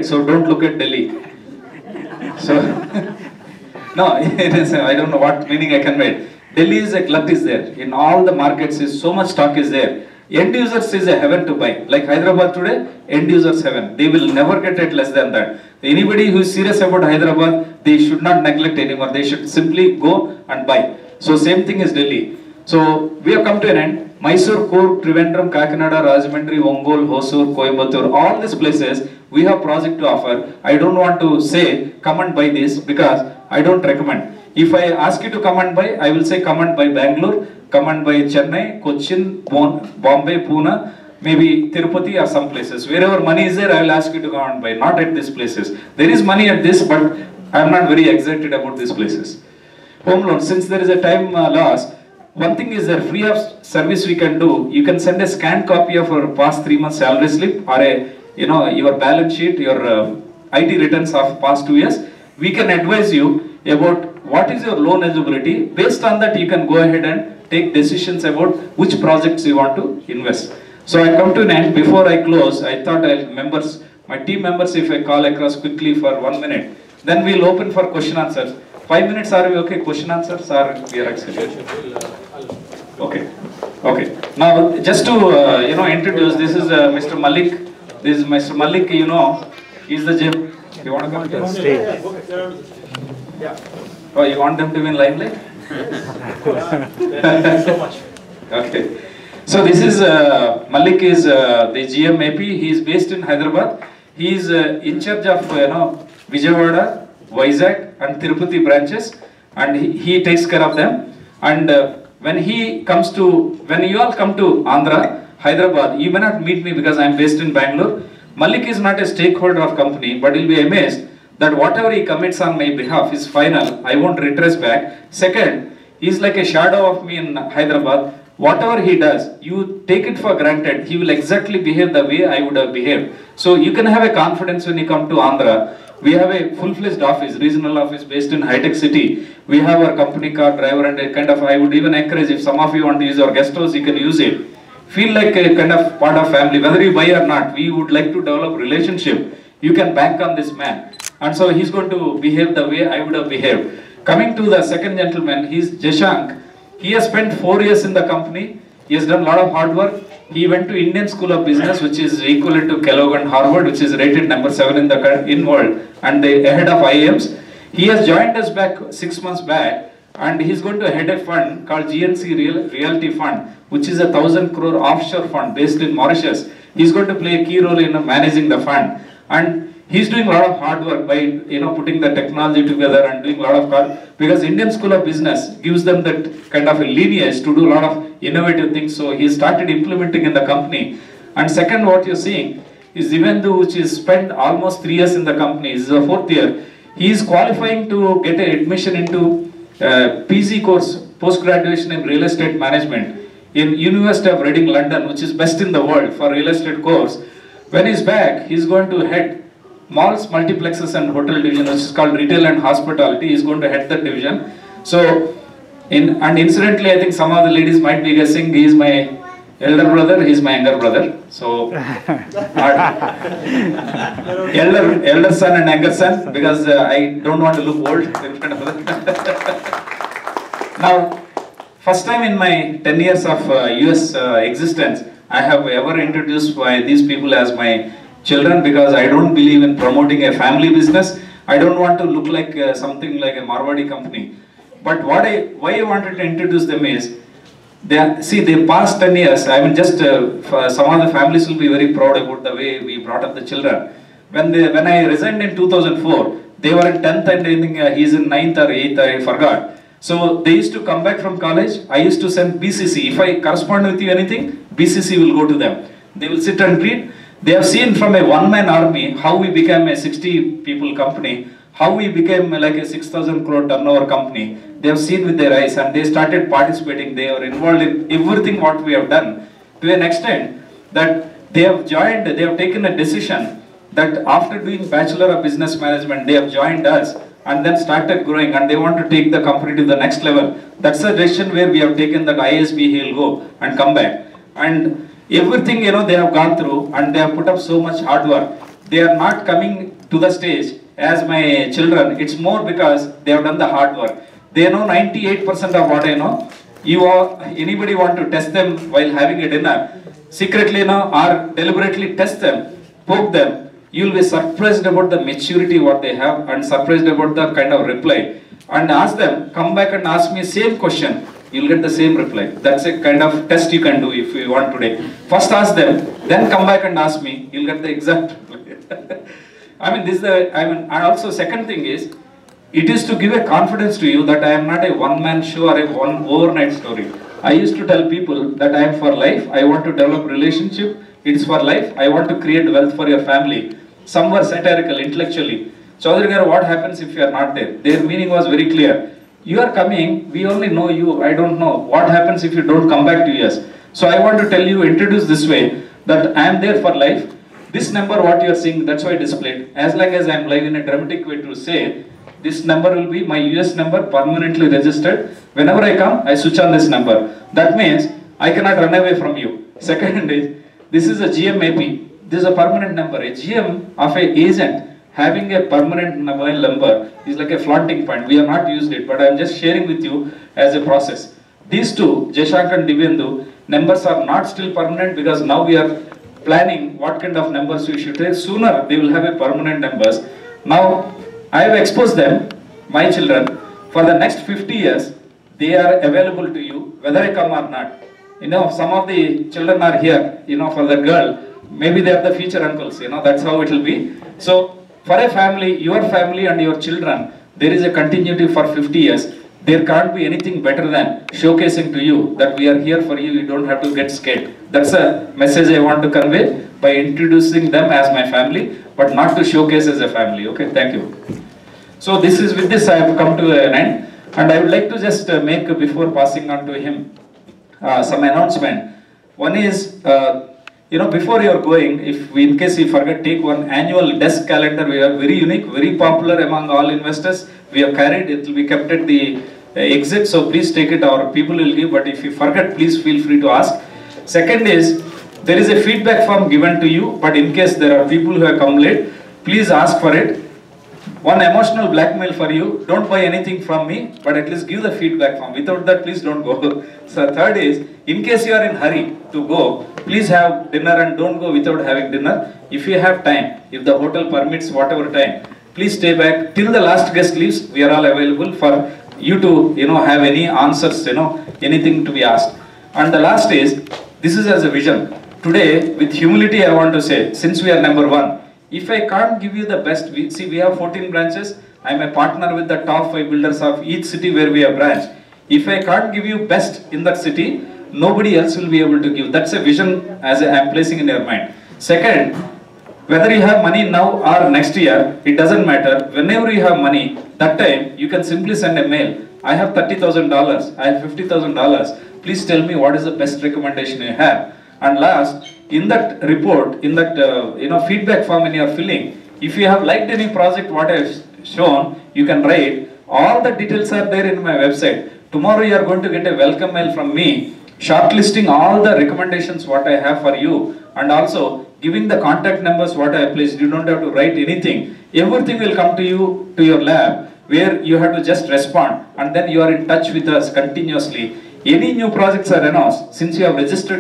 So don't look at Delhi. So, no, it is, I don't know what meaning I conveyed. Delhi is a glut is there. In all the markets, is so much stock is there. End users is a heaven to buy. Like Hyderabad today, end users heaven. They will never get it less than that. Anybody who is serious about Hyderabad, they should not neglect anymore. They should simply go and buy. So same thing is Delhi. So we have come to an end. Mysore, Coorg, Trivandrum, Kakinada, Rajahmundry, Ongole, Hosur, Coimbatore, all these places we have project to offer. I don't want to say come and buy this because I don't recommend. If I ask you to come and buy, I will say come and buy Bangalore, come and buy Chennai, Cochin, Bombay, Pune, maybe Tirupati or some places. Wherever money is there, I will ask you to come and buy, not at these places. There is money at this, but I am not very excited about these places. Home loan, since there is a time loss, one thing is that free of service we can do. You can send a scanned copy of your past 3 months salary slip or a, your balance sheet, your IT returns of past 2 years. We can advise you about what is your loan eligibility. Based on that, you can go ahead and take decisions about which projects you want to invest. So I come to an end. Before I close, I thought my team members, if I call across quickly for 1 minute, then we'll open for question answers. 5 minutes are we okay? Question answers are we are accepted? Okay. Okay. Now just to introduce, this is Mr. Malik. This is Mr. Malik. He's the gym. You want to come to the stage? Yeah. Oh, you want them to be in limelight? So much. Okay. So this is Malik is the GM AP. He is based in Hyderabad. He is in charge of Vijayawada, Vizag and Tirupati branches, and he takes care of them. And when you all come to Andhra, Hyderabad, you may not meet me because I am based in Bangalore. Malik is not a stakeholder of company, but you'll be amazed that whatever he commits on my behalf is final. I won't retrace back. Second, he is like a shadow of me in Hyderabad. Whatever he does, you take it for granted. He will exactly behave the way I would have behaved. So you can have a confidence when you come to Andhra. We have a full-fledged office, regional office based in High Tech City. We have our company car, driver, and a kind of, I would even encourage if some of you want to use our guest house, you can use it. Feel like a kind of part of family, whether you buy or not. We would like to develop relationship. You can bank on this man. And so he's going to behave the way I would have behaved. Coming to the second gentleman, he's Jashank. He has spent 4 years in the company. He has done a lot of hard work. He went to Indian School of Business, which is equivalent to Kellogg and Harvard, which is rated number 7 in the world, and ahead of IIMs. He has joined us back 6 months back, and he's going to head a fund called GNC Realty Fund, which is a 1,000 crore offshore fund based in Mauritius. He's going to play a key role in managing the fund, and he's doing a lot of hard work by putting the technology together and doing a lot of because Indian School of Business gives them that kind of a lineage to do a lot of innovative things. So he started implementing in the company. And second, what you're seeing is Divendu, which is spent almost 3 years in the company. This is the 4th year. He is qualifying to get an admission into PG course, post-graduation in real estate management in University of Reading, London, which is best in the world for real estate course. When he's back, he's going to head malls, multiplexes and hotel division, which is called retail and hospitality. He is going to head that division. So, and incidentally, I think some of the ladies might be guessing he is my elder brother, he is my younger brother. So, elder son and younger son, because I don't want to look old in front of them. Now, first time in my 10 years of US existence, I have ever introduced these people as my children, because I don't believe in promoting a family business. I don't want to look like something like a Marwadi company. But why I wanted to introduce them is, the past 10 years, I mean just some of the families will be very proud about the way we brought up the children. When I resigned in 2004, they were in 10th and I think he's in 9th or 8th, I forgot. So they used to come back from college. I used to send BCC. If I correspond with you anything, BCC will go to them. They will sit and read. They have seen from a one-man army how we became a 60-people company, how we became like a 6,000 crore turnover company. They have seen with their eyes and they started participating. They are involved in everything what we have done, to an extent that they have taken a decision that after doing Bachelor of Business Management, they have joined us and then started growing, and they want to take the company to the next level. That's a decision where we have taken that ISB, he'll go and come back. And everything, they have gone through and they have put up so much hard work. they are not coming to the stage as my children. It's more because they have done the hard work. They know 98% of what I know. Anybody want to test them while having a dinner, secretly or deliberately test them, poke them, you will be surprised about the maturity what they have and surprised about the kind of reply. And ask them, come back and ask me same question, you will get the same reply. That's a kind of test you can do if you want today. First ask them, then come back and ask me, you will get the exact reply. And also second thing is, it is to give a confidence to you that I am not a one-man show or a one overnight story. I used to tell people that I am for life, I want to develop relationship, it is for life, I want to create wealth for your family. Some were satirical, intellectually. Chaudhary Garu, what happens if you are not there? Their meaning was very clear. You are coming, we only know you, I don't know. What happens if you don't come back to us? So I want to tell you, introduce this way, that I am there for life. This number what you are seeing, that's why I displayed. As long as I am live in a dramatic way to say, this number will be my US number permanently registered. Whenever I come, I switch on this number. That means I cannot run away from you. Second is, this is a GMAP. This is a permanent number. A GM of an agent having a permanent mobile number is like a flaunting point. We have not used it, but I am just sharing with you as a process. These two, Jaishank and Divyendu, numbers are not still permanent because now we are planning what kind of numbers we should take. Sooner they will have a permanent numbers. Now I have exposed them, my children, for the next 50 years, they are available to you, whether I come or not. Some of the children are here, for the girl, maybe they are the future uncles, that's how it will be. So, for a family, your family and your children, there is a continuity for 50 years. There can't be anything better than showcasing to you that we are here for you, you don't have to get scared. That's a message I want to convey by introducing them as my family, but not to showcase as a family. Okay, thank you. So with this I have come to an end, and I would like to just make, before passing on to him, some announcement. One is, before you are going, in case you forget, take one annual desk calendar. We are very unique, very popular among all investors. We have carried, it will be kept at the exit, so please take it, our people will give, but if you forget, please feel free to ask. Second is, there is a feedback form given to you, but in case there are people who have come late, please ask for it. One emotional blackmail for you, don't buy anything from me, but at least give the feedback form. Without that, please don't go. So third is, in case you are in hurry to go, please have dinner and don't go without having dinner. If you have time, if the hotel permits whatever time, please stay back till the last guest leaves. We are all available for you to, have any answers, anything to be asked. And the last is, this is as a vision. Today, with humility, I want to say, since we are number one, if I can't give you the best, we have 14 branches. I am a partner with the top 5 builders of each city where we have branch. If I can't give you best in that city, nobody else will be able to give. That's a vision as I am placing in your mind. Second, whether you have money now or next year, it doesn't matter. Whenever you have money, that time you can simply send a mail. I have $30,000, I have $50,000. Please tell me what is the best recommendation you have. And last, in that report, in that feedback form when you are filling, if you have liked any project what I have shown, you can write. All the details are there in my website. Tomorrow you are going to get a welcome mail from me, shortlisting all the recommendations what I have for you, and also giving the contact numbers what I have placed. You don't have to write anything. Everything will come to you, to your lab, where you have to just respond, and then you are in touch with us continuously. Any new projects are announced, since you have registered